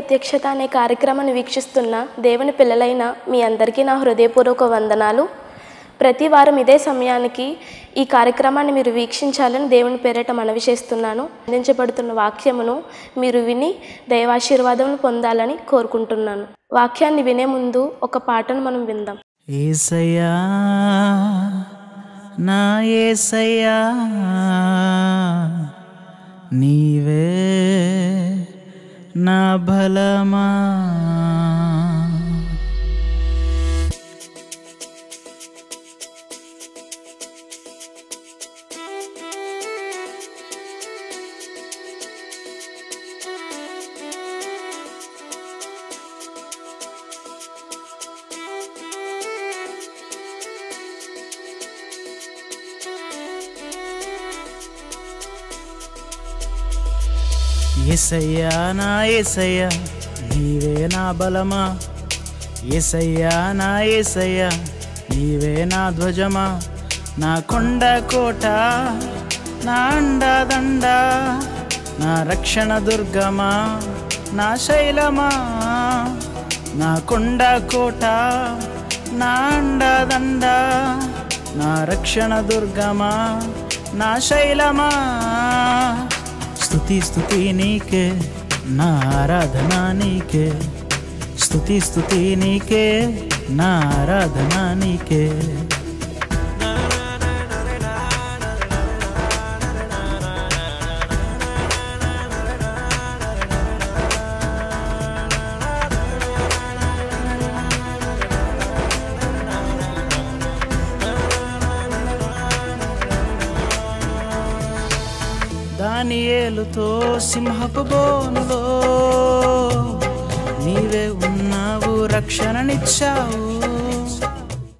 ప్రత్యక్షత అనే కార్యక్రమాన్ని వీక్షిస్తున్న దేవుని పిల్లలైన మీ అందరికీ నా హృదయపూర్వక వందనాలు. ప్రతి వారం ఇదే సమయానికి ఈ కార్యక్రమాన్ని మీరు వీక్షించాలని దేవుని పేరిట మనవి చేస్తున్నాను. అందించబడుతున్న వాక్యమును మీరు విని దైవాశీర్వాదం పొందాలని కోరుకుంటున్నాను. వాక్యాన్ని వినే ముందు ఒక పాటను మనం విందాం. యేసయ్యా నా యేసయ్యా నీవే నా బలమా, యేసయ్యా నా యేసయ్యా నీవే నా బలమా, యేసయ్యా నా యేసయ్యా నీవే నా ధ్వజమా, నా కొండ కోట నా అండదండ, నా రక్షణ దుర్గమా నా శైలమా, నా కొండ కోట నా అండదండ, నా రక్షణ దుర్గమా నా శైలమా. స్తుతి స్తుతి నీకే నా ఆరాధనా నీకే, స్తుతి స్తుతి నీకే నా ఆరాధనా నీకే. దానియేలుతో సింహపు బోనులో నీవే ఉన్నావు, రక్షణనిచ్చావు.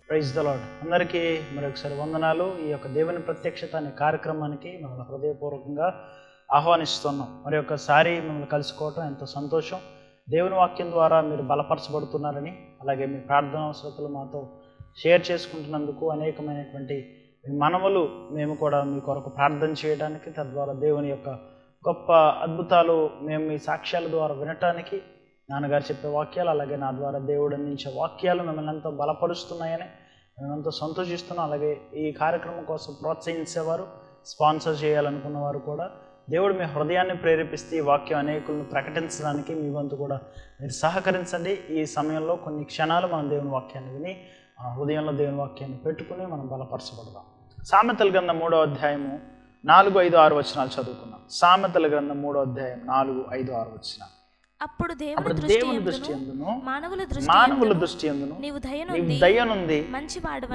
Praise the lord. అందరికీ మరొకసారి వందనాలు. ఈ యొక్క దేవుని ప్రత్యక్షత అనే కార్యక్రమానికి మిమ్మల్ని హృదయపూర్వకంగా ఆహ్వానిస్తున్నాం. మరి ఒకసారి మిమ్మల్ని కలుసుకోవటం ఎంతో సంతోషం. దేవుని వాక్యం ద్వారా మీరు బలపరచబడుతున్నారని, అలాగే మీ ప్రార్థన అవసరతలు మాతో షేర్ చేసుకుంటున్నందుకు అనేకమైనటువంటి మనవులు మేము కూడా మీ కొరకు ప్రార్థన చేయడానికి, తద్వారా దేవుని యొక్క గొప్ప అద్భుతాలు మేము మీ సాక్ష్యాల ద్వారా వినటానికి, నాన్నగారు చెప్పే వాక్యాలు అలాగే నా ద్వారా దేవుడు అందించే వాక్యాలు మిమ్మల్ని ఎంతో బలపరుస్తున్నాయని మేము ఎంతో సంతోషిస్తున్నాం. అలాగే ఈ కార్యక్రమం కోసం ప్రోత్సహించేవారు, స్పాన్సర్ చేయాలనుకున్నవారు కూడా దేవుడు మీ హృదయాన్ని ప్రేరేపిస్తే ఈ వాక్యం అనేకులను ప్రకటించడానికి మీ వంతు కూడా మీరు సహకరించండి. ఈ సమయంలో కొన్ని క్షణాలు మనం దేవుని వాక్యాన్ని విని మన హృదయంలో దేవుని వాక్యాన్ని పెట్టుకుని మనం బలపరచబడదాం. సామెతల గ్రంథం 3వ అధ్యాయము 4, 5, 6 వచనాలు చదువుకున్నాం. సామెతల గ్రంథం 3వ అధ్యాయం 4, 5, 6 వచనాలు. అప్పుడు దేవుని దృష్టి యందును మానవుల దృష్టి యందును నీవు దయనుంది మంచివాడు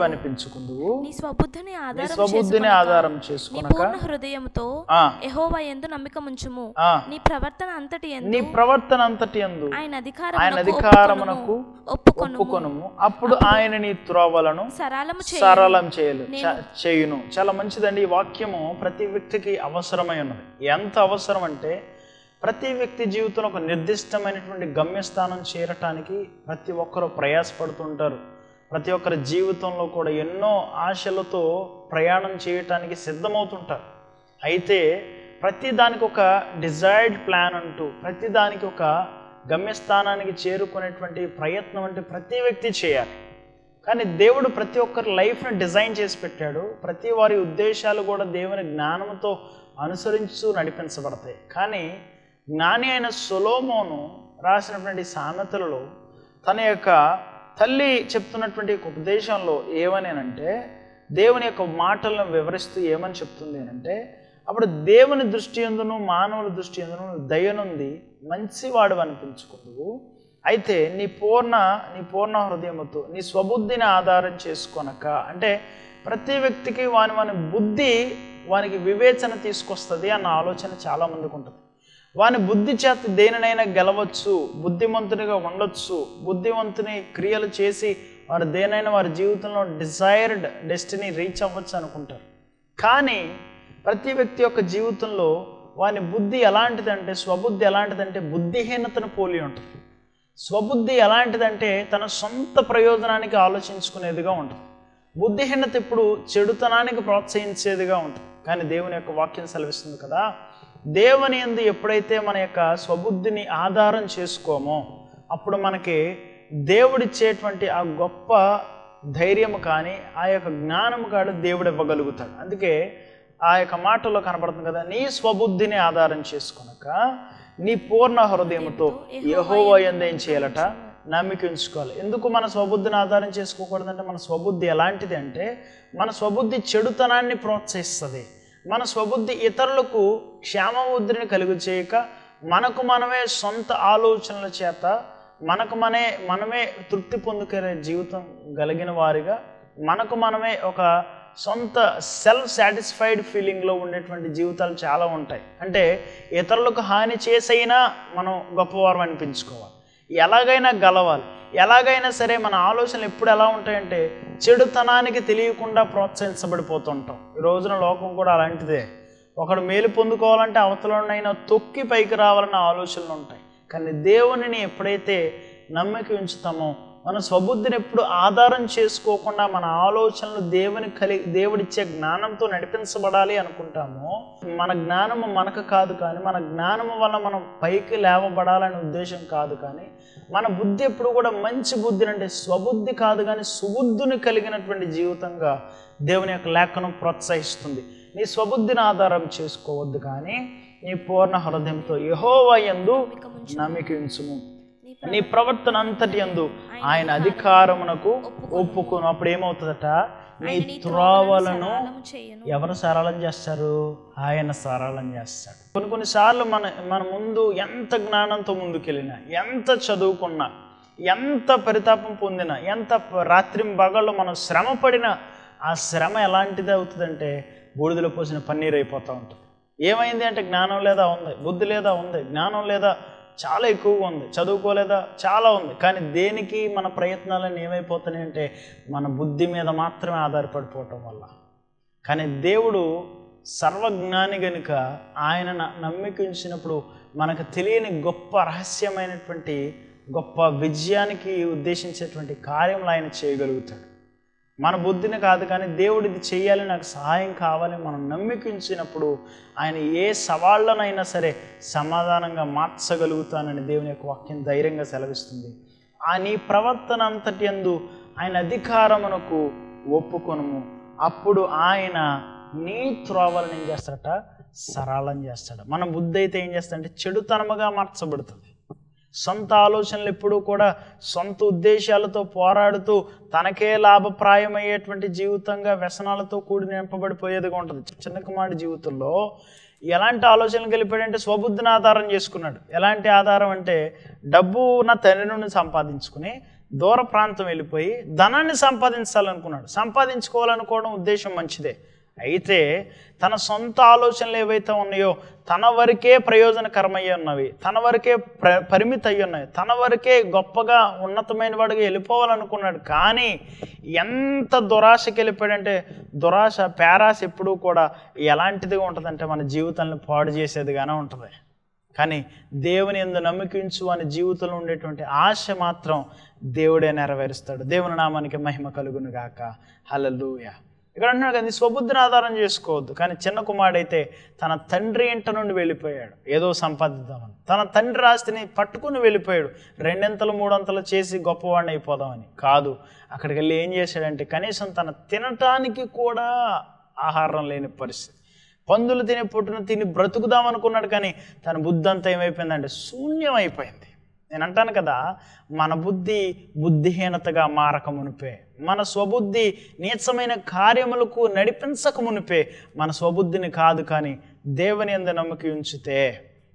అనిపించుకుందువు, నీ స్వబుద్ధిని ఆధారం చేసుకొనక హృదయముతో యెహోవా యందు నమ్మకముంచుము, నీ ప్రవర్తన అంతటి యందు ఆయన అధికారమునకు ఒప్పుకొనుము, అప్పుడు ఆయన నీ త్రోవలను సరళం చేయును. చాలా మంచిదండి. ఈ వాక్యము ప్రతి వ్యక్తికి అవసరమై ఉన్నది. ఎంత అవసరం అంటే ప్రతి వ్యక్తి జీవితంలో ఒక నిర్దిష్టమైనటువంటి గమ్యస్థానం చేరటానికి ప్రతి ఒక్కరూ ప్రయాసపడుతుంటారు. ప్రతి ఒక్కరి జీవితంలో కూడా ఎన్నో ఆశలతో ప్రయాణం చేయటానికి సిద్ధమవుతుంటారు. అయితే ప్రతి దానికి ఒక డిజైర్డ్ ప్లాన్ అంటూ, ప్రతి దానికి ఒక గమ్యస్థానానికి చేరుకునేటువంటి ప్రయత్నం అంటే ప్రతి వ్యక్తి చేయాలి. కానీ దేవుడు ప్రతి ఒక్కరి లైఫ్ని డిజైన్ చేసి పెట్టాడు. ప్రతి వారి ఉద్దేశాలు కూడా దేవుని జ్ఞానంతో అనుసరించు నడిపించబడతాయి. కానీ జ్ఞాని అయిన సొలొమోను రాసినటువంటి సామెతలలో తన యొక్క తల్లి చెప్తున్నటువంటి ఉపదేశంలో ఏమనేనంటే, దేవుని యొక్క మాటలను వివరిస్తూ ఏమని చెప్తుంది అంటే, అప్పుడు దేవుని దృష్టి యందును మానవుల దృష్టి యందును దయనుంది మంచివాడు అనిపించుకుందువు, అయితే నీ పూర్ణ హృదయముతో నీ స్వబుద్ధిని ఆధారం చేసుకొనక. అంటే ప్రతి వ్యక్తికి వాని బుద్ధి వానికి వివేచన తీసుకొస్తుంది అన్న ఆలోచన చాలామందికి ఉంటుంది. వాని బుద్ధి చేత దేనినైనా గెలవచ్చు, బుద్ధిమంతునిగా ఉండొచ్చు, బుద్ధివంతుని క్రియలు చేసి వారు దేనైనా వారి జీవితంలో డిజైర్డ్ డెస్టినీ రీచ్ అవ్వచ్చు అనుకుంటారు. కానీ ప్రతి వ్యక్తి యొక్క జీవితంలో వాని బుద్ధి ఎలాంటిదంటే, స్వబుద్ధి ఎలాంటిదంటే బుద్ధిహీనతను పోలి ఉంటుంది. స్వబుద్ధి ఎలాంటిదంటే తన సొంత ప్రయోజనానికి ఆలోచించుకునేదిగా ఉంటుంది. బుద్ధిహీనత ఇప్పుడు చెడుతనానికి ప్రోత్సహించేదిగా ఉంటుంది. కానీ దేవుని యొక్క వాక్యం సెలవిస్తుంది కదా, దేవుని యందు ఎప్పుడైతే మన యొక్క స్వబుద్ధిని ఆధారం చేసుకోమో అప్పుడు మనకి దేవుడిచ్చేటువంటి ఆ గొప్ప ధైర్యము కానీ ఆ యొక్క జ్ఞానము కాదు దేవుడు ఇవ్వగలుగుతాడు. అందుకే ఆ యొక్క మాటలో కనబడుతుంది కదా, నీ స్వబుద్ధిని ఆధారం చేసుకొనక నీ పూర్ణ హృదయముతో యెహోవా యందు ఏం చేయాలట, నమ్మిక ఉంచుకోవాలి. ఎందుకు మన స్వబుద్ధిని ఆధారం చేసుకోకూడదంటే, మన స్వబుద్ధి ఎలాంటిది అంటే మన స్వబుద్ధి చెడుతనాన్ని ప్రోత్సహిస్తుంది. మన స్వబుద్ధి ఇతరులకు క్షేమబుద్ధిని కలుగు చేయక మనకు మనమే సొంత ఆలోచనల చేత మనమే తృప్తి పొందుకునే జీవితం కలిగిన వారిగా మనకు మనమే ఒక సొంత సెల్ఫ్ సాటిస్ఫైడ్ ఫీలింగ్లో ఉండేటువంటి జీవితాలు చాలా ఉంటాయి. అంటే ఇతరులకు హాని చేసైనా మనం గొప్పవారం అనిపించుకోవాలి, ఎలాగైనా గెలవాలి, ఎలాగైనా సరే మన ఆలోచనలు ఎప్పుడు ఎలా ఉంటాయంటే చెడుతనానికి తెలియకుండా ప్రోత్సహించబడిపోతుంటాం. ఈ రోజున లోకం కూడా అలాంటిదే. ఒకడు మేలు పొందుకోవాలంటే అవతలనైనా తొక్కి పైకి రావాలన్న ఆలోచనలు ఉంటాయి. కానీ దేవునిని ఎప్పుడైతే నమ్మిక ఉంచుతామో, మన స్వబుద్ధిని ఎప్పుడు ఆధారం చేసుకోకుండా మన ఆలోచనలు దేవుడిచ్చే జ్ఞానంతో నడిపించబడాలి అనుకుంటామో, మన జ్ఞానము మనకు కాదు కానీ మన జ్ఞానము వల్ల మనం పైకి లేవబడాలనే ఉద్దేశం కాదు. కానీ మన బుద్ధి ఎప్పుడు కూడా మంచి బుద్ధిని, అంటే స్వబుద్ధి కాదు కానీ సుబుద్ధిని కలిగినటువంటి జీవితంగా దేవుని యొక్క లేఖనం ప్రోత్సహిస్తుంది. నీ స్వబుద్ధిని ఆధారం చేసుకోవద్దు కానీ నీ పూర్ణ హృదయంతో యెహోవా యందు నమ్మిక ఉంచుము, నీ ప్రవర్తన అంతటి యందు ఆయన అధికారమునకు ఒప్పుకొను. అప్పుడు ఏమవుతుందట, నీ త్రోవలను ఎవరు సరళం చేస్తారు? ఆయన సరళం చేస్తాడు. కొన్నిసార్లు మన ముందు ఎంత జ్ఞానంతో ముందుకెళ్ళినా, ఎంత చదువుకున్నా, ఎంత పరితాపం పొందినా, ఎంత రాత్రి పగళ్ళు మనం శ్రమ పడినా ఆ శ్రమ ఎలాంటిది అవుతుందంటే బూడిదలో పోసిన పన్నీరు అయిపోతూ ఉంటుంది. ఏమైంది అంటే జ్ఞానం లేదా ఉంది, బుద్ధి లేదా ఉంది, జ్ఞానం లేదా చాలా ఎక్కువగా ఉంది, చదువుకోలేదా చాలా ఉంది. కానీ దేనికి మన ప్రయత్నాలన్నీ ఏమైపోతున్నాయి అంటే మన బుద్ధి మీద మాత్రమే ఆధారపడిపోవటం వల్ల. కానీ దేవుడు సర్వజ్ఞాని గనుక ఆయన నమ్మిక ఉంచినప్పుడు మనకు తెలియని గొప్ప రహస్యమైనటువంటి గొప్ప విజయానికి ఉద్దేశించేటువంటి కార్యములు ఆయన చేయగలుగుతాడు. మన బుద్ధిని కాదు కానీ దేవుడు ఇది చేయాలి, నాకు సహాయం కావాలి మనం నమ్మికించినప్పుడు ఆయన ఏ సవాళ్ళనైనా సరే సమాధానంగా మార్చగలుగుతానని దేవుని యొక్క వాక్యం ధైర్యంగా సెలవిస్తుంది. నీ ప్రవర్తన అంతటి యందు ఆయన అధికారమునకు ఒప్పుకొనుము, అప్పుడు ఆయన నీ త్రోవలను ఏం చేస్తాడట, సరళం చేస్తాడు. మన బుద్ధి అయితే ఏం చేస్తాడంటే చెడుతనముగా మార్చబడుతుంది. సొంత ఆలోచనలు ఎప్పుడూ కూడా సొంత ఉద్దేశాలతో పోరాడుతూ తనకే లాభప్రాయమయ్యేటువంటి జీవితంగా వ్యసనాలతో కూడి నింపబడిపోయేదిగా ఉంటుంది. చిన్న కుమారుడి జీవితంలో ఎలాంటి ఆలోచనలు గెలిపాడంటే స్వబుద్ధిని ఆధారం చేసుకున్నాడు. ఎలాంటి ఆధారం అంటే డబ్బు నా తండ్రి నుండి సంపాదించుకుని దూర ప్రాంతం వెళ్ళిపోయి ధనాన్ని సంపాదించాలనుకున్నాడు. సంపాదించుకోవాలనుకోవడం ఉద్దేశం మంచిదే, అయితే తన సొంత ఆలోచనలు ఏవైతే ఉన్నాయో తన వరకే ప్రయోజనకరమయ్యి ఉన్నవి, తన వరకే పరిమితి అయ్యి ఉన్నాయి, తన వరకే గొప్పగా ఉన్నతమైన వాడిగా వెళ్ళిపోవాలనుకున్నాడు. కానీ ఎంత దురాశకి వెళ్ళిపోయాడంటే, దురాశ పేరాశ ఎప్పుడూ కూడా ఎలాంటిదిగా ఉంటుందంటే మన జీవితాలను పాడు చేసేదిగానే ఉంటుంది. కానీ దేవుని యందు నమ్మికించు అనే జీవితంలో ఉండేటువంటి ఆశ మాత్రం దేవుడే నెరవేరుస్తాడు. దేవుని నామానికి మహిమ కలుగును గాక. హల్లెలూయా. ఇక్కడ అంటున్నాడు కదా, స్వబుద్ధిని ఆధారం చేసుకోవద్దు. కానీ చిన్న కుమారుడైతే తన తండ్రి ఇంట నుండి వెళ్ళిపోయాడు ఏదో సంపాదిద్దామని. తన తండ్రి ఆస్తిని పట్టుకుని వెళ్ళిపోయాడు, 2 3 చేసి గొప్పవాడిని అయిపోదామని కాదు. అక్కడికి వెళ్ళి ఏం చేశాడంటే కనీసం తన తినటానికి కూడా ఆహారం లేని పరిస్థితి. పందులు తినే పుట్టును తిని బ్రతుకుదాం అనుకున్నాడు. కానీ తన బుద్ధి అంతా ఏమైపోయిందంటే శూన్యం అయిపోయింది. నేను అంటాను కదా, మన బుద్ధి బుద్ధిహీనతగా మారక మునిపే, మన స్వబుద్ధి నీచమైన కార్యములకు నడిపించక మునిపే మన స్వబుద్ధిని కాదు కానీ దేవుని యందు నమ్మిక ఉంచితే,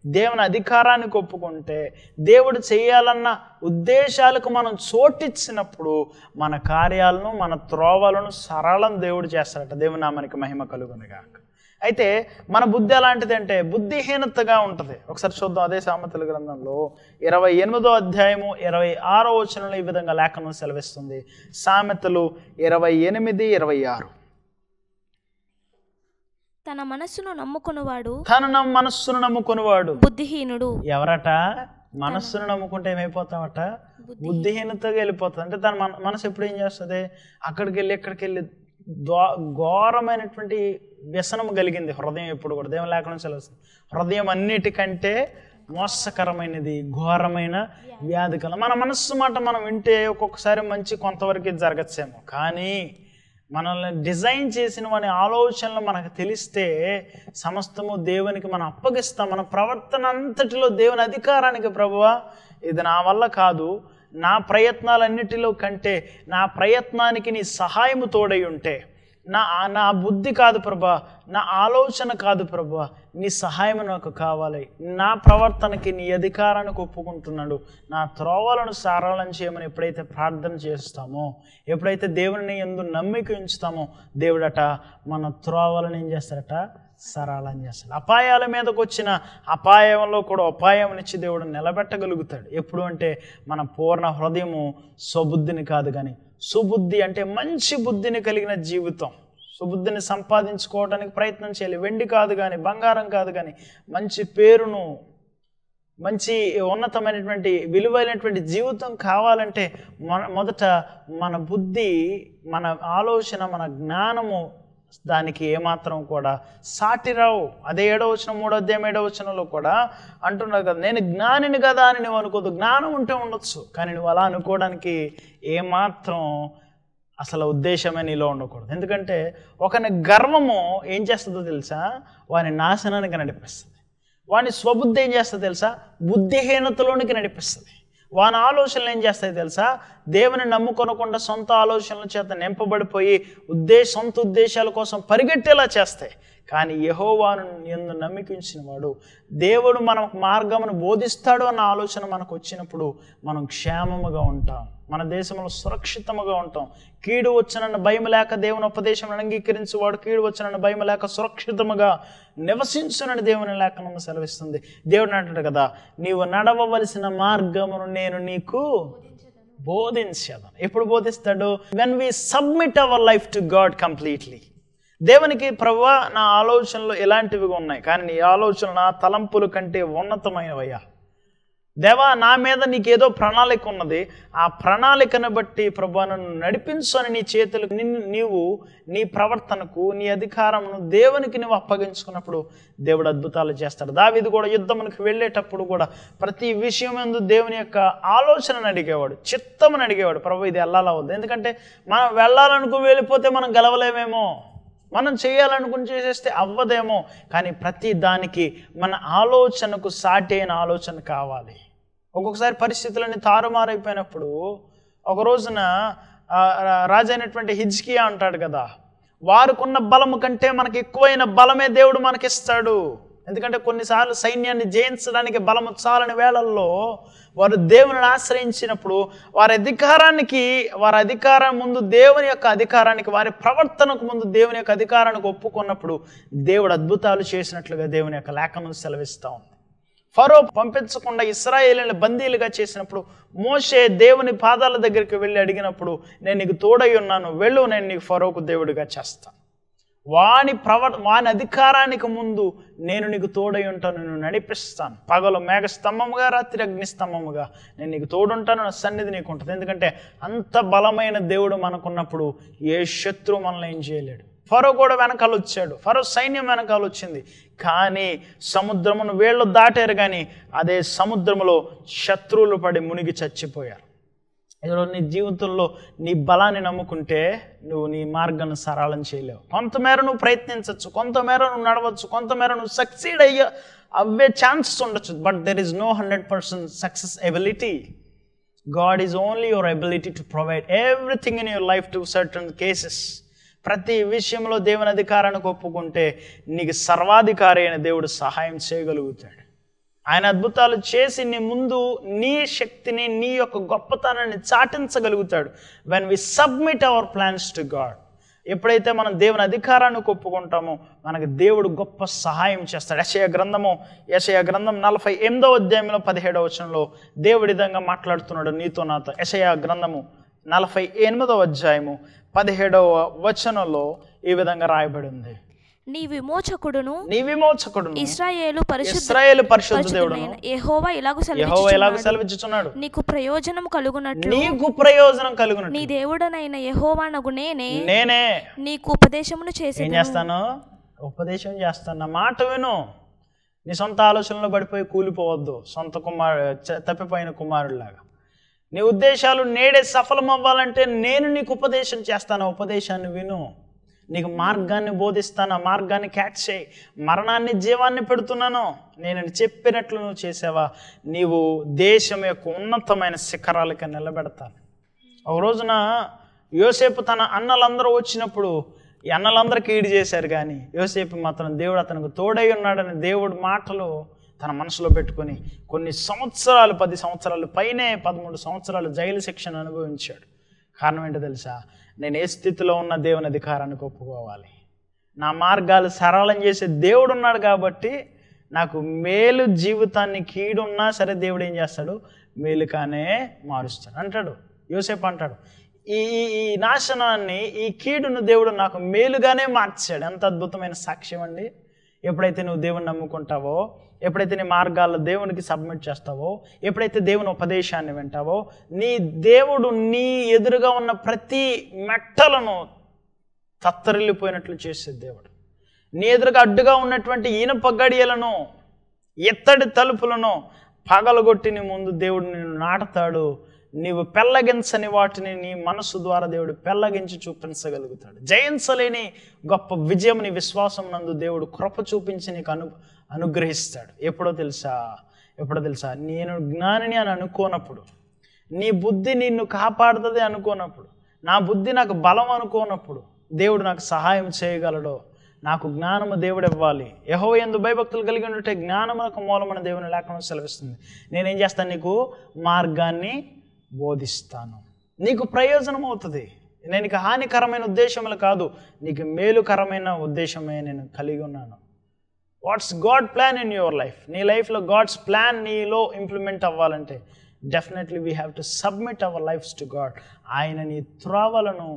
దేవుని అధికారానికి ఒప్పుకుంటే, దేవుడు చేయాలన్న ఉద్దేశాలకు మనం చోటిచ్చినప్పుడు మన కార్యాలను మన త్రోవలను సరళం దేవుడు చేస్తాడట. దేవుని నామానికి మహిమ కలుగునుగాక. అయితే మన బుద్ధి ఎలాంటిది అంటే బుద్ధిహీనతగా ఉంటుంది. ఒకసారి చూద్దాం, అదే సామెతల గ్రంథంలో 28వ అధ్యాయము 26వ వచనంలో ఈ విధంగా లేఖనం సెలవిస్తుంది. సామెతలు 28:26. తన మనస్సును నమ్ముకునేవాడు బుద్ధిహీనుడు. ఎవరట? మనస్సును నమ్ముకుంటే ఏమైపోతామట? బుద్ధిహీనతగా వెళ్ళిపోతుంది. అంటే తన మనసు ఎప్పుడు ఏం చేస్తుంది? అక్కడికి వెళ్ళి ఇక్కడికి వెళ్ళి ఘోరమైనటువంటి వ్యసనం కలిగింది హృదయం. ఎప్పుడు కూడా దేవుని లేఖనం సెలవుస్తుంది, హృదయం అన్నిటికంటే మోసకరమైనది, ఘోరమైన వ్యాధి కల. మన మనస్సు మాట మనం వింటే ఒక్కొక్కసారి మంచి కొంతవరకు జరగచ్చేమో, కానీ మనల్ని డిజైన్ చేసిన వాని ఆలోచనలు మనకు తెలిస్తే సమస్తము దేవునికి మనం అప్పగిస్తాం. మన ప్రవర్తన అంతటిలో దేవుని అధికారానికి, ప్రభువా ఇది నా వల్ల కాదు, నా ప్రయత్నాలన్నిటిలో కంటే నా ప్రయత్నానికి నీ సహాయము తోడై ఉంటే, నా బుద్ధి కాదు ప్రభా, నా ఆలోచన కాదు ప్రభా, నీ సహాయం నాకు కావాలి, నా ప్రవర్తనకి నీ అధికారానికి ఒప్పుకుంటున్నాడు, నా త్రోవలను సరళం చేయమని ఎప్పుడైతే ప్రార్థన చేస్తామో, ఎప్పుడైతే దేవుని యందు నమ్మిక ఉంచుతామో, దేవుడట మన త్రోవలను ఏం చేస్తాడట, సరళం చేస్తాడు. అపాయాల మీదకి వచ్చిన అపాయంలో కూడా అపాయంనిచ్చి దేవుడు నిలబెట్టగలుగుతాడు. ఎప్పుడు అంటే మన పూర్ణ హృదయము స్వబుద్ధిని కాదు కానీ సుబుద్ధి, అంటే మంచి బుద్ధిని కలిగిన జీవితం. సుబుద్ధిని సంపాదించుకోవడానికి ప్రయత్నం చేయాలి. వెండి కాదు కానీ, బంగారం కాదు కానీ, మంచి పేరును, మంచి ఉన్నతమైనటువంటి విలువైనటువంటి జీవితం కావాలంటే మొదట మన బుద్ధి, మన ఆలోచన, మన జ్ఞానము దానికి ఏమాత్రం కూడా సాటి రావు. అదే 7వ వచనం 3వ అధ్యాయం 7వ వచనంలో కూడా అంటున్నారు కదా, నేను జ్ఞానిని కదా అని నువ్వు అనుకోదు. జ్ఞానం ఉంటే ఉండొచ్చు, కానీ నువ్వు అలా అనుకోవడానికి ఏమాత్రం అసలు ఉద్దేశమే నీలో ఉండకూడదు. ఎందుకంటే ఒకని గర్వము ఏం చేస్తుందో తెలుసా, వాని నాశనానికి నడిపిస్తుంది. వాని స్వబుద్ధి ఏం చేస్తుందో తెలుసా, బుద్ధిహీనతలోనికి నడిపిస్తుంది. వాని ఆలోచనలు ఏం చేస్తాయి తెలుసా, దేవుని నమ్ముకొనకుండా సొంత ఆలోచనల చేత నింపబడిపోయి సొంత ఉద్దేశాల కోసం పరిగెట్టేలా చేస్తాయి. కానీ యెహోవాను యందు నమ్మికించిన వాడు, దేవుడు మనకు మార్గమును బోధిస్తాడు అన్న ఆలోచన మనకు వచ్చినప్పుడు మనం క్షేమముగా ఉంటాం, మన దేశంలో సురక్షితముగా ఉంటాం. కీడు వచ్చనన్న భయం లేక దేవుని ఉపదేశం అంగీకరించేవాడు కీడు వచ్చనన్న భయం లేక సురక్షితముగా నివసించునని దేవుని లేఖనము సెలవిస్తుంది. దేవుడు అంటాడు కదా, నీవు నడవవలసిన మార్గమును నేను నీకు బోధించదను. ఎప్పుడు బోధిస్తాడు? when we submit our life to God completely. దేవునికి, ప్రభువా నా ఆలోచనలు ఎలాంటివిగా ఉన్నాయి, కానీ నీ ఆలోచనలు నా తలంపుల కంటే ఉన్నతమైనవయ్యా. దేవా నా మీద నీకేదో ప్రణాళిక ఉన్నది, ఆ ప్రణాళికను బట్టి ప్రభువా నన్ను నడిపించు అని నీ చేతులకు నీవు నీ ప్రవర్తనకు, నీ అధికారమును దేవునికి నువ్వు అప్పగించుకున్నప్పుడు దేవుడు అద్భుతాలు చేస్తాడు. దావీదు కూడా యుద్ధమునికి వెళ్ళేటప్పుడు కూడా ప్రతి విషయం యందు దేవుని యొక్క ఆలోచనను అడిగేవాడు, చిత్తమును అడిగేవాడు. ప్రభు ఇది వెళ్ళాలా వద్దు, ఎందుకంటే మనం వెళ్ళాలనుకుని వెళ్ళిపోతే మనం గెలవలేమేమో, మనం చేయాలనుకుని చేసేస్తే అవ్వదేమో. కానీ ప్రతి దానికి మన ఆలోచనకు సాటి అయిన ఆలోచన కావాలి. ఒక్కొక్కసారి పరిస్థితులన్నీ తారుమారైపోయినప్పుడు ఒక రోజున రాజైనటువంటి హిజ్కియా అంటాడు కదా, వారికున్న బలము కంటే మనకి ఎక్కువైన బలమే దేవుడు మనకిస్తాడు. ఎందుకంటే కొన్నిసార్లు సైన్యాన్ని జయించడానికి బలము చాలని వేళల్లో వారు దేవుని ఆశ్రయించినప్పుడు వారి అధికారం ముందు దేవుని యొక్క అధికారానికి, వారి ప్రవర్తనకు ముందు దేవుని యొక్క అధికారానికి ఒప్పుకున్నప్పుడు దేవుడు అద్భుతాలు చేసినట్లుగా దేవుని యొక్క లేఖనం సెలవిస్తూ ఉంది. ఫరో పంపించకుండా ఇశ్రాయేలుని బందీలుగా చేసినప్పుడు మోషే దేవుని పాదాల దగ్గరికి వెళ్ళి అడిగినప్పుడు, నేను నీకు తోడై ఉన్నాను, వెళ్ళు, నేను నీకు ఫరోకు దేవుడిగా చేస్తాను. వాని అధికారానికి ముందు నేను నీకు తోడై ఉంటాను, నేను నడిపిస్తాను. పగలు మేఘస్తంభముగా, రాత్రి అగ్నిస్తంభముగా నేను నీకు తోడుంటాను, నా సన్నిధి నీకు ఉంటుంది. ఎందుకంటే అంత బలమైన దేవుడు మనకున్నప్పుడు ఏ శత్రువు మనల్ని ఏం చేయలేడు. ఫరో కూడా వెనకాల వచ్చాడు, ఫరో సైన్యం వెనకాల వచ్చింది, కానీ సముద్రమును వేళ్ళు దాటారు, కానీ అదే సముద్రములో శత్రువులు పడి మునిగి చచ్చిపోయారు. నీ జీవితంలో నీ బలాన్ని నమ్ముకుంటే నువ్వు నీ మార్గాన్ని సరళం చేయలేవు. కొంతమేర నువ్వు ప్రయత్నించవచ్చు, కొంతమేర నువ్వు నడవచ్చు, కొంతమేర నువ్వు సక్సీడ్ అవే ఛాన్సెస్ ఉండొచ్చు. But there is no 100% success ability. God is only your ability to provide everything in your life to certain cases. ప్రతి విషయంలో దేవుని అధికారానికి ఒప్పుకుంటే నీకు సర్వాధికారి అయిన దేవుడు సహాయం చేయగలుగుతాడు. ఆయన అద్భుతాలు చేసి నీ ముందు నీ శక్తిని, నీ యొక్క గొప్పతనాన్ని చాటించగలుగుతాడు. When we submit our plans to God, ఎప్పుడైతే మనం దేవుని అధికారానికి ఒప్పుకుంటామో మనకు దేవుడు గొప్ప సహాయం చేస్తాడు. యెషయా గ్రంథం 48వ అధ్యాయంలో 17వ వచనంలో దేవుడి విధంగా మాట్లాడుతున్నాడు నీతో నాతో. యెషయా గ్రంథము 48వ అధ్యాయము 17వ వచనంలో ఈ విధంగా రాయబడి ఉంది, నీ విమోచకుడును ఇశ్రాయేలు పరిశుద్ధ దేవుడును యెహోవా ఇలాగు సెలవిచ్చుచున్నాడు, నీకు ప్రయోజనం కలుగునట్లు నీ దేవుడనైన యెహోవానగు నేనే నీకు ఉపదేశమును చేసి ఏం చేస్తాను? ఉపదేశం చేస్తాను, నా మాట విను. నీ సొంత ఆలోచనలో పడిపోయి కూలిపోవద్దు, సొంత తప్పిపోయిన కుమారుడిలాగా. నీ ఉద్దేశాలు నేడే సఫలం అవ్వాలంటే నేను నీకు ఉపదేశం చేస్తాను, ఉపదేశాన్ని విను. నీకు మార్గాన్ని బోధిస్తాను, ఆ మార్గాన్ని క్యాచ్ చేయి. మరణాన్ని జీవాన్ని పెడుతున్నాను, నేను చెప్పినట్లు నువ్వు చేసావా, నీవు దేశం యొక్క ఉన్నతమైన శిఖరాలకి నిలబెడతాను. ఒక రోజున యోసేపు తన అన్నలందరూ వచ్చినప్పుడు ఈ అన్నలందరికీ ఈడు చేశారు, కానీ యోసేపు మాత్రం దేవుడు అతనికి తోడై ఉన్నాడని దేవుడి మాటలు తన మనసులో పెట్టుకొని కొన్ని సంవత్సరాలు, 10 సంవత్సరాలు పైనే 13 సంవత్సరాలు జైలు శిక్షను అనుభవించాడు. కారణం ఏంటో తెలుసా? నేను ఏ స్థితిలో ఉన్న దేవుని అధికారానికి ఒప్పుకోవాలి. నా మార్గాలు సరళం చేసే దేవుడు ఉన్నాడు కాబట్టి నాకు మేలు జీవితాన్ని కీడున్నా సరే దేవుడు ఏం చేస్తాడు? మేలుగానే మారుస్తాడు అంటాడు. యోసేపు అంటాడు, ఈ నాశనాన్ని, ఈ కీడును దేవుడు నాకు మేలుగానే మార్చాడు. ఎంత అద్భుతమైన సాక్ష్యం అండి. ఎప్పుడైతే నువ్వు దేవుని నమ్ముకుంటావో, ఎప్పుడైతే నీ మార్గాల్లో దేవునికి సబ్మిట్ చేస్తావో, ఎప్పుడైతే దేవుని ఉపదేశాన్ని వింటావో, నీ దేవుడు నీ ఎదురుగా ఉన్న ప్రతి మెట్టలను తత్తరిల్లిపోయినట్లు చేసే దేవుడు. నీ ఎదురుగా అడ్డుగా ఉన్నటువంటి ఇనుప గడియలను, ఎత్తడి తలుపులను పగలగొట్టి నీ ముందు దేవుడు నిన్ను నాటుతాడు. నీవు పెళ్ళగించని వాటిని నీ మనసు ద్వారా దేవుడు పెళ్ళగించి చూపించగలుగుతాడు. జయించలేని గొప్ప విజయం నీ విశ్వాసం నందు దేవుడు కృప చూపించి నీకు అనుగ్రహిస్తాడు. ఎప్పుడో తెలుసా? నేను జ్ఞానిని అని అనుకోనప్పుడు, నీ బుద్ధి నిన్ను కాపాడుతుంది అనుకోనప్పుడు, నా బుద్ధి నాకు బలం అనుకోనప్పుడు దేవుడు నాకు సహాయం చేయగలడో, నాకు జ్ఞానము దేవుడు ఇవ్వాలి. యెహోవా యందు భయభక్తులు కలిగి ఉంటే జ్ఞానమునకు మూలమైన దేవుని లేఖనం సెలవిస్తుంది. నేనేం చేస్తాను? నీకు మార్గాన్ని బోధిస్తాను, నీకు ప్రయోజనం అవుతుంది. నేను నీకు హానికరమైన ఉద్దేశములు కాదు, నీకు మేలుకరమైన ఉద్దేశమే నేను కలిగి ఉన్నాను. What's God plan in your life? నీ లైఫ్లో గాడ్స్ ప్లాన్ నీలో ఇంప్లిమెంట్ అవ్వాలంటే definitely we have to submit our lives to God. ఆయన నీ త్రోవలను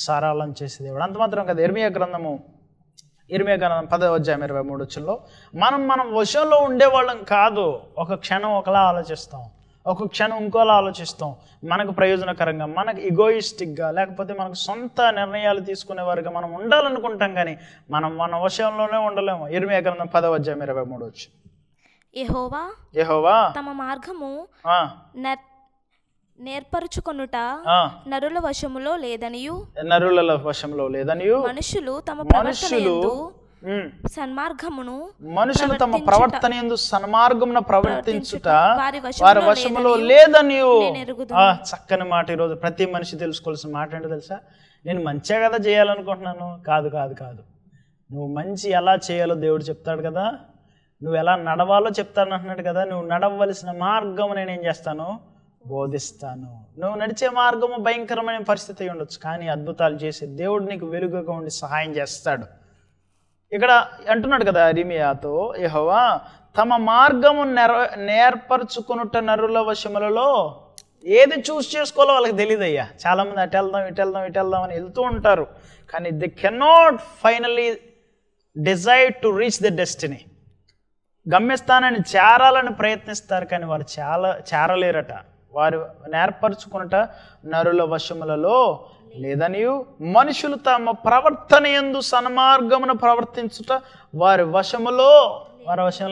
సరళం చేసే దేవుడు. అంత మాత్రం కదా, ఇర్మియా గ్రంథం 10:23 మనం వశంలో ఉండేవాళ్ళం కాదు. ఒక క్షణం ఒకలా ఆలోచిస్తాం, ఒక క్షణం ఇంకోలా ఆలోచిస్తాం. మనకు ప్రయోజనకరంగా, మనకు ఇగోయిస్టిక్గా, లేకపోతే మనకు సొంత నిర్ణయాలు తీసుకునేవారుగా మనం ఉండాలనుకుంటాం, కానీ మనం మన వశంలోనే ఉండలేము. ఇర్మియా గ్రంథం 10:23 యెహోవా తమ మార్గము నేర్పరుచుకొనుట నరుల వశములో లేదనియు, మనుషులు తమ ప్రవర్తన యందు సన్మార్గమున ప్రవర్తించుట వారి వశములో లేదని. చక్కని మాట. ఈరోజు ప్రతి మనిషి తెలుసుకోవాల్సిన మాట ఏంటో తెలుసా? నేను మంచిగా కదా చేయాలనుకుంటున్నాను. కాదు. నువ్వు మంచి ఎలా చేయాలో దేవుడు చెప్తాడు కదా, నువ్వు ఎలా నడవాలో చెప్తాను అంటున్నాడు కదా. నువ్వు నడవలసిన మార్గము నేనేం చేస్తాను? బోధిస్తాను. నువ్వు నడిచే మార్గము భయంకరమైన పరిస్థితి ఉండొచ్చు, కానీ అద్భుతాలు చేసే దేవుడు నీకు వెలుగుగా ఉండి సహాయం చేస్తాడు. ఇక్కడ అంటున్నాడు కదా ఇర్మియాతో, యెహోవా తమ మార్గము నేర్పరచుకునుట నరుల వశములలో. ఏది చూస్ చేసుకోవాలో వాళ్ళకి తెలియదు అయ్యా. చాలామంది అటు వెళ్దాం అని వెళ్తూ ఉంటారు, కానీ they cannot finally desire to reach the destiny. గమ్యస్థానాన్ని చేరాలని ప్రయత్నిస్తారు, కానీ వారు చేరలేరట. వారు నేర్పరచుకున్నట నరుల వశములలో లేదనియు, మనుషులు తమ ప్రవర్తన యందు సన్మార్గమున ప్రవర్తించుట వారి వశములో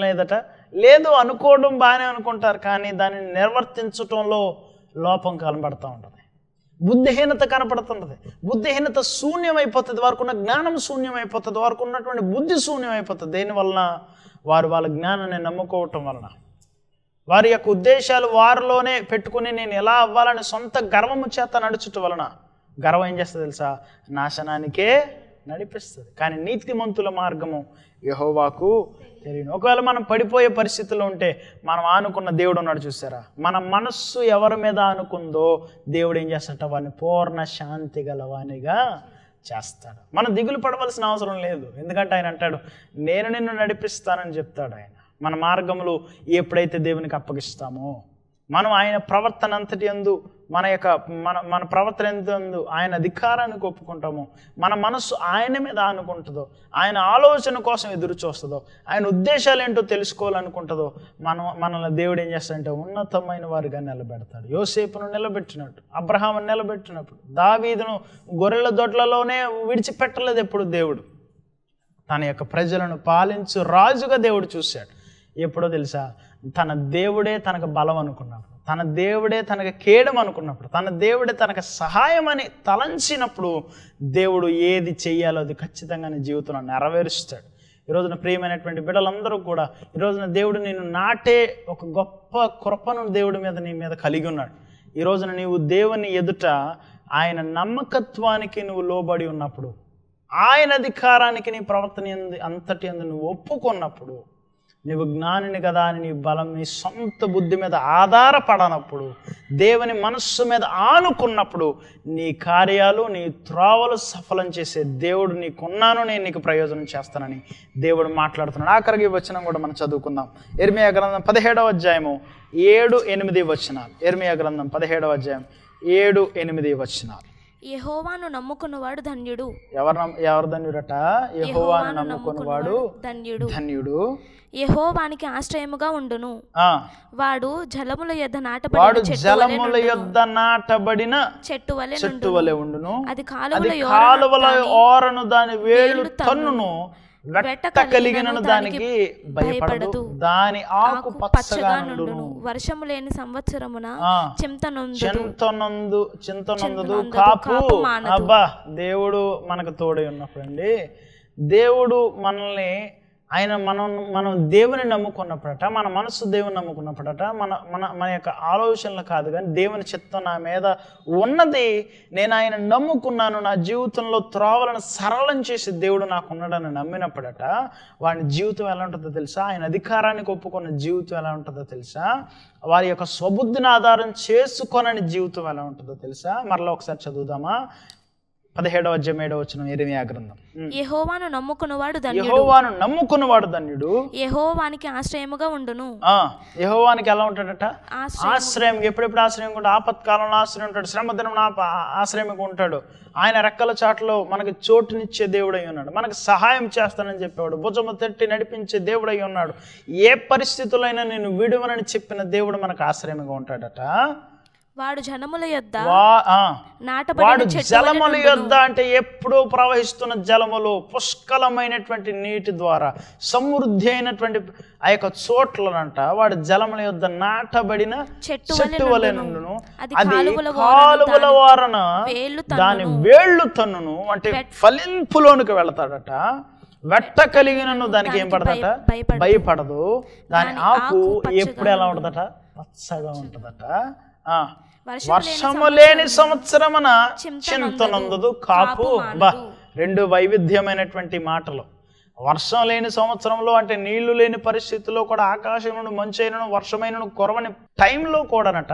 లేదట. లేదు అనుకోవడం బాగానే అనుకుంటారు, కానీ దానిని నిర్వర్తించటంలో లోపం కనబడుతూ ఉంటుంది. బుద్ధిహీనత కనపడుతుంటుంది. బుద్ధిహీనత శూన్యమైపోతుంది, వారికి ఉన్న జ్ఞానం శూన్యమైపోతుంది, వారికి ఉన్నటువంటి బుద్ధి శూన్యమైపోతుంది. దేనివలన? వారు వాళ్ళ జ్ఞానాన్ని నమ్ముకోవటం వలన, వారి యొక్క ఉద్దేశాలు వారిలోనే పెట్టుకుని నేను ఎలా అవ్వాలని సొంత గర్వము చేత నడుచుట వలన. గర్వం ఏం చేస్తుంది తెలుసా? నాశనానికే నడిపిస్తుంది. కానీ నీతిమంతుల మార్గము యెహోవాకు తెలియను. ఒకవేళ మనం పడిపోయే పరిస్థితుల్లో ఉంటే మనం ఆనుకున్న దేవుడు ఉన్నాడు చూసారా? మన మనస్సు ఎవరి మీద ఆనుకుందో దేవుడు ఏం చేస్తాడట? వాడిని పూర్ణ శాంతి గలవానిగా చేస్తాడు. మనం దిగులు పడవలసిన అవసరం లేదు, ఎందుకంటే ఆయన అంటాడు నేను నిన్ను నడిపిస్తానని చెప్తాడు. ఆయన మన మార్గములు ఎప్పుడైతే దేవునికి అప్పగిస్తామో, మనం ఆయన ప్రవర్తన అంతటి యందు మన ప్రవర్తన ఎందు ఆయన అధికారానికి ఒప్పుకుంటామో, మన మనస్సు ఆయన మీద ఆనుకుంటుందో, ఆయన ఆలోచన కోసం ఎదురు చూస్తుందో, ఆయన ఉద్దేశాలు ఏంటో తెలుసుకోవాలనుకుంటుందో, మనల్ని దేవుడు ఏం చేస్తాడంటే ఉన్నతమైన వారిగా నిలబెడతాడు. యోసేపును నిలబెట్టినట్టు, అబ్రహామును నిలబెట్టినప్పుడు, దావీదును గొర్రెల దొడ్లలోనే విడిచిపెట్టలేదు ఎప్పుడు దేవుడు. తన యొక్క ప్రజలను పాలించు రాజుగా దేవుడు చూశాడు. ఎప్పుడో తెలుసా? తన దేవుడే తనకు బలం అనుకున్నప్పుడు, తన దేవుడే తనకు కేడం అనుకున్నప్పుడు, తన దేవుడే తనకు సహాయం అని తలంచినప్పుడు దేవుడు ఏది చెయ్యాలో అది ఖచ్చితంగా నీ జీవితంలో నెరవేరుస్తాడు. ఈరోజున ప్రియమైనటువంటి బిడ్డలందరూ కూడా ఈరోజున దేవుడు నేను నాటే ఒక గొప్ప కృపను దేవుడి మీద నీ మీద కలిగి ఉన్నాడు. ఈ రోజున నీవు దేవుని ఎదుట ఆయన నమ్మకత్వానికి నువ్వు లోబడి ఉన్నప్పుడు, ఆయన అధికారానికి నీ ప్రవర్తన అంతటి అందు నువ్వు ఒప్పుకున్నప్పుడు, నువ్వు జ్ఞానిని కదా అని నీ బలం నీ సొంత బుద్ధి మీద ఆధారపడనప్పుడు, దేవుని మనస్సు మీద ఆనుకున్నప్పుడు నీ కార్యాలు నీ త్రోవలు సఫలం చేసే దేవుడు నీకున్నాను, నేను నీకు ప్రయోజనం చేస్తానని దేవుడు మాట్లాడుతున్నాడు. ఆఖరికి ఈ వచనం కూడా మనం చదువుకుందాం. ఇర్మియా గ్రంథం 17వ అధ్యాయము 7-8 వచనాలు. ఇర్మియా గ్రంథం 17వ అధ్యాయం 7-8 వచనాలు. యెహోవాను నమ్ముకున్నవాడు ధన్యుడు. ఎవరు ధన్యుడట? యెహోవాను నమ్ముకున్నవాడు ధన్యుడు. యెహోవానికి ఆశ్రయముగా ఉండును. వాడు జలముల యొద్ద నాటబడిన చెట్టు వలె ఉండును. అది కాలువల ఓరను దాని వేళ్ళు తన్నును, వెట్ట కలిగినను దానికి భయపడదు. దాని ఆకు పచ్చగా నుండును. వర్షము లేని సంవత్సరమున చింతనందు కాపు. అబ్బా, దేవుడు మనకు తోడై ఉన్నప్పుడు అండి, దేవుడు మనల్ని మనం దేవుని నమ్ముకున్నప్పుడట, మన మనసు దేవుని నమ్ముకున్నప్పుడట, మన యొక్క ఆలోచనలు కాదు కానీ దేవుని చిత్తం నా మీద ఉన్నది, నేను ఆయన నమ్ముకున్నాను, నా జీవితంలో త్రోవలను సరళం చేసి దేవుడు నాకు ఉన్నాడని నమ్మినప్పుడట వాడి జీవితం ఎలా ఉంటుందో తెలుసా? ఆయన అధికారానికి ఒప్పుకున్న జీవితం ఎలా ఉంటుందో తెలుసా? వారి యొక్క స్వబుద్ధిని ఆధారం చేసుకొనని జీవితం ఎలా ఉంటుందో తెలుసా? మరలా ఒకసారి చదువుదామా? 17వ అధ్యాయం 7వ వచనం ఇర్మియా గ్రంథం. యెహోవాను నమ్ముకున్నవాడు ధన్యుడు. యెహోవానికి ఆశ్రయముగా ఉండును. యెహోవానికి ఎలా ఉంటాడట? ఆశ్రయం. ఎప్పుడెప్పుడు ఆశ్రయం ఉంటాడు? ఆపత్కాలంలో ఆశ్రయం ఉంటాడు, శ్రమ దినం ఆశ్రయంగా ఉంటాడు. ఆయన రెక్కల చాటులో మనకి చోటునిచ్చే దేవుడై ఉన్నాడు, మనకు సహాయం చేస్తానని చెప్పేవాడు, భుజము తట్టి నడిపించే దేవుడై ఉన్నాడు. ఏ పరిస్థితులైనా నేను విడువనని చెప్పిన దేవుడు మనకు ఆశ్రయంగా ఉంటాడట. వాడు జలముల యొద్ద అంటే ఎప్పుడూ ప్రవహిస్తున్న జలములు, పుష్కలమైనటువంటి నీటి ద్వారా సమృద్ధి అయినటువంటి ఆ యొక్క చోట్లనంట వాడు జలముల యొద్ద నాటబడిన చెట్టు వలె నుండును. అది కాలువల వారన దాని వేళ్ళు తన్నును, అంటే ఫలింపులోనికి వెళతాడట. వెట్ట కలిగినను దానికి ఏం పడదట? భయపడదు. దాని ఆకు ఎప్పుడు ఎలా ఉంటదట? పచ్చగా ఉంటదట. వర్షము లేని సంవత్సరమున చింతనందదు కాపు. రెండు వైవిధ్యమైనటువంటి మాటలు. వర్షం లేని సంవత్సరంలో అంటే నీళ్లు లేని పరిస్థితుల్లో కూడా, ఆకాశం నుండి మంచైనను వర్షమైనను కురవని టైంలో కూడానట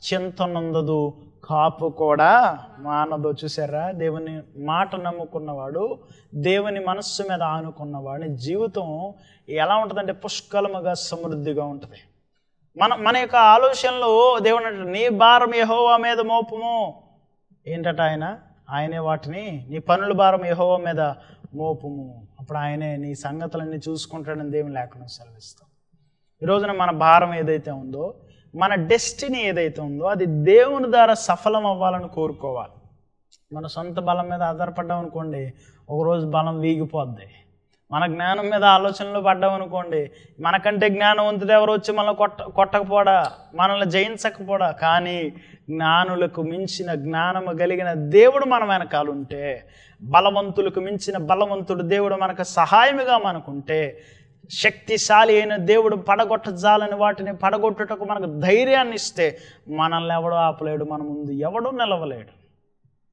చింతనందదు, కాపు కూడా మానదు. చూసారా? దేవుని మాట నమ్ముకున్నవాడు, దేవుని మనస్సు మీద ఆనుకున్నవాడి జీవితం ఎలా ఉంటుందంటే పుష్కలముగా సమృద్ధిగా ఉంటుంది. మన యొక్క ఆలోచనలు దేవుడు అంటాడు, నీ భారం యెహోవా మీద మోపుము. ఏంటట? ఆయనే వాటిని, నీ పనుల భారం యెహోవా మీద మోపుము, అప్పుడు ఆయనే నీ సంగతులన్నీ చూసుకుంటాడని దేవుని లేఖనం సెలవిస్తాం. ఈరోజున మన భారం ఏదైతే ఉందో, మన డెస్టినీ ఏదైతే ఉందో, అది దేవుని ద్వారా సఫలం అవ్వాలని కోరుకోవాలి. మన సొంత బలం మీద ఆధారపడ్డాం అనుకోండి, ఒకరోజు బలం వీగిపోద్ది. మన జ్ఞానం మీద ఆలోచనలు పడ్డాం అనుకోండి, మనకంటే జ్ఞానవంతుడు ఎవరు వచ్చి మనల్ని కొట్టకపోడా, మనల్ని జయించకపోడా, కానీ జ్ఞానులకు మించిన జ్ఞానము కలిగిన దేవుడు మన వెనకాల ఉంటే, బలవంతులకు మించిన బలవంతుడు దేవుడు మనకు సహాయముగా మనకుంటే, శక్తిశాలి అయిన దేవుడు పడగొట్టజాలని వాటిని పడగొట్టుటకు మనకు ధైర్యాన్ని ఇస్తే, మనల్ని ఎవడో ఆపలేడు, మన ముందు ఎవడో నిలవలేడు.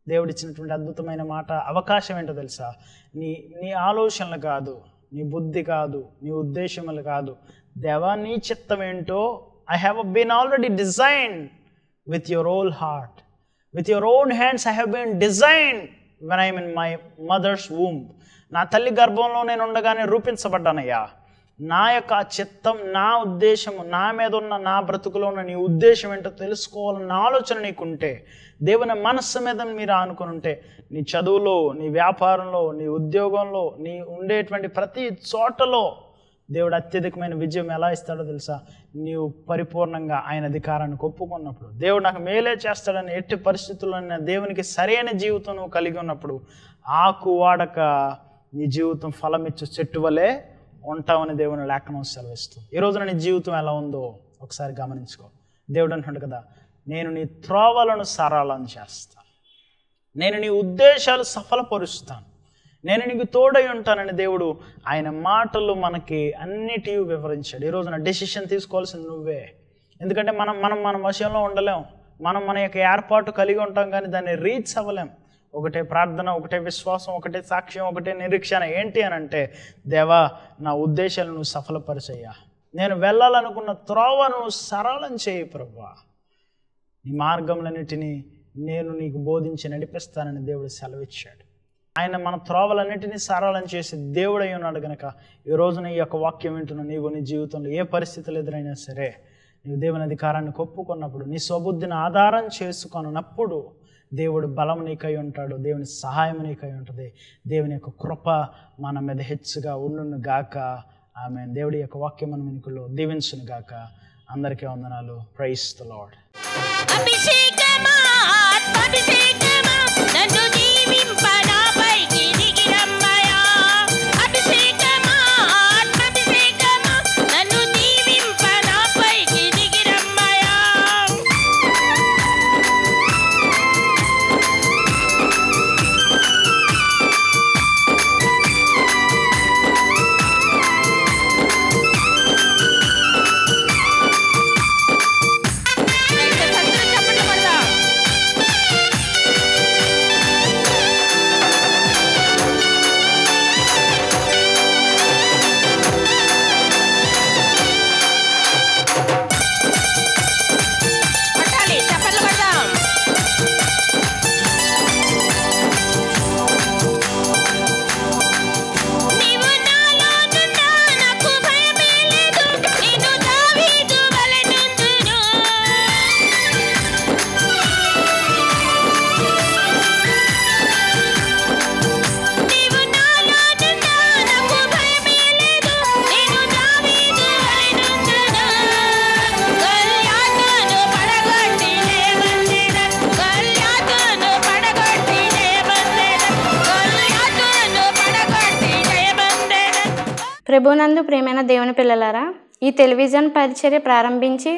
దేవుడిచ్చినటువంటి అద్భుతమైన మాట, అవకాశం ఏంటో తెలుసా? నీ ఆలోచనలు కాదు, నీ బుద్ధి కాదు, నీ ఉద్దేశములు కాదు, దేవా నీ చిత్తం ఏంటో, I have been already designed with your own heart, with your own hands I have been designed when I'm in my mother's womb. నా తల్లి గర్భంలో నేను ఉండగానే రూపించబడ్డానయ్యా. నా యొక్క చిత్తం, నా ఉద్దేశము, నా మీద ఉన్న, నా బ్రతుకులో ఉన్న నీ ఉద్దేశం ఏంటో తెలుసుకోవాలన్న ఆలోచన నీకుంటే, దేవుని మనస్సు మీద మీరు ఆనుకొని ఉంటే, నీ చదువులో, నీ వ్యాపారంలో, నీ ఉద్యోగంలో, నీ ఉండేటువంటి ప్రతి చోటలో దేవుడు అత్యధికమైన విజయం ఎలా ఇస్తాడో తెలుసా? నీవు పరిపూర్ణంగా ఆయన అధికారాన్ని ఒప్పుకున్నప్పుడు, దేవుడు నాకు మేలే చేస్తాడని ఎట్టి పరిస్థితుల్లో దేవునికి సరైన జీవితం నువ్వు కలిగి ఉన్నప్పుడు, ఆకు వాడక నీ జీవితం ఫలమిచ్చు చెట్టు వలె ఉంటామని దేవుని లేఖనం సెలవిస్తుంది. ఈ రోజున నీ జీవితం ఎలా ఉందో ఒకసారి గమనించుకో. దేవుడు అంటున్నాడు కదా, నేను నీ త్రోవలను సరళం చేస్తాను, నేను నీ ఉద్దేశాలు సఫలపరుస్తాను, నేను నీకు తోడై ఉంటానని దేవుడు ఆయన మాటలు మనకి అన్నిటి వివరించాడు. ఈ రోజున డెసిషన్ తీసుకోవాల్సింది నువ్వే. ఎందుకంటే మన వశంలో ఉండలేం. మన యొక్క ఏర్పాటు కలిగి ఉంటాం, కానీ దాన్ని రీచ్ అవ్వలేం. ఒకటే ప్రార్థన, ఒకటే విశ్వాసం, ఒకటే సాక్ష్యం, ఒకటే నిరీక్షణ. ఏంటి అని అంటే, దేవా నా ఉద్దేశాలు నువ్వు సఫలపరిచయ్యా, నేను వెళ్ళాలనుకున్న త్రోవను సరళం చేయి ప్రభువా, నీ మార్గములన్నిటినీ నేను నీకు బోధించి నడిపిస్తానని దేవుడు సెలవిచ్చాడు. ఆయన మన త్రోవలన్నిటినీ సరళం చేసి దేవుడై ఉన్నాడు కనుక ఈ రోజున ఈ యొక్క వాక్యం వింటున్న నీవు నీ జీవితంలో ఏ పరిస్థితులు ఎదురైనా సరే నీవు దేవుని అధికారాన్ని ఒప్పుకున్నప్పుడు, నీ స్వబుద్ధిని ఆధారం చేసుకున్నప్పుడు దేవుడు బలం నీకై ఉంటాడు, దేవుని సహాయం నీకై ఉంటుంది. దేవుని యొక్క కృప మన మీద హెచ్చుగా ఉండును గాక. ఆమేన్. దేవుడి యొక్క వాక్యం మన వెనుకలో దీవించును గాక. అందరికీ వందనాలు. Praise the Lord. అభిషేకమా ఆత్మాభిషేకమా నన్ను దీవింపనాపైకి దిగిరమ్మయా. అభిషేకమా ఆత్మాభిషేకమా నన్ను దీవింపనాపైకి దిగిరమ్మయా. ప్రభునందు ప్రియమైన దేవుని పిల్లలారా, ఈ టెలివిజన్ పరిచర్య ప్రారంభించి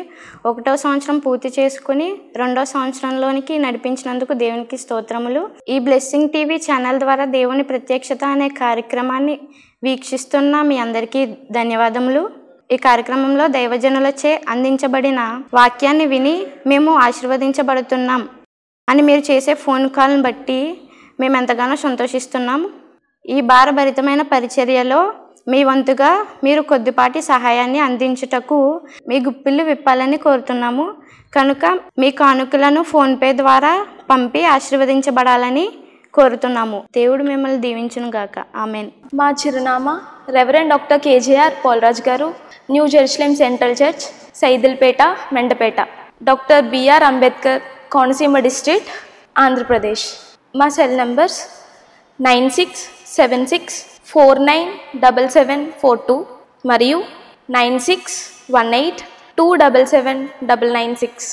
1వ సంవత్సరం పూర్తి చేసుకుని 2వ సంవత్సరంలోనికి నడిపించినందుకు దేవునికి స్తోత్రములు. ఈ బ్లెస్సింగ్ టీవీ ఛానల్ ద్వారా దేవుని ప్రత్యక్షత అనే కార్యక్రమాన్ని వీక్షిస్తున్న మీ అందరికీ ధన్యవాదములు. ఈ కార్యక్రమంలో దైవజనులచే అందించబడిన వాక్యాన్ని విని మేము ఆశీర్వదించబడుతున్నాం అని మీరు చేసే ఫోన్ కాల్ని బట్టి మేము ఎంతగానో సంతోషిస్తున్నాము. ఈ భారభరితమైన పరిచర్యలో మీ వంతుగా మీరు కొద్దిపాటి సహాయాన్ని అందించుటకు మీ గుప్పిళ్ళు విప్పాలని కోరుతున్నాము. కనుక మీ కానుకలను ఫోన్పే ద్వారా పంపి ఆశీర్వదించబడాలని కోరుతున్నాము. దేవుడు మిమ్మల్ని దీవించును గాక. ఆమెన్. మా చిరునామా రెవరెండ్ డాక్టర్ కేజేఆర్ పోలరాజ్ గారు, new Jerusalem central church, Saidulpeta, Mendapeta, doctor BR Ambedkar, Konaseema district, Andhra Pradesh. మా సెల్ నంబర్స్ 9676497742 మరియు 9618277996.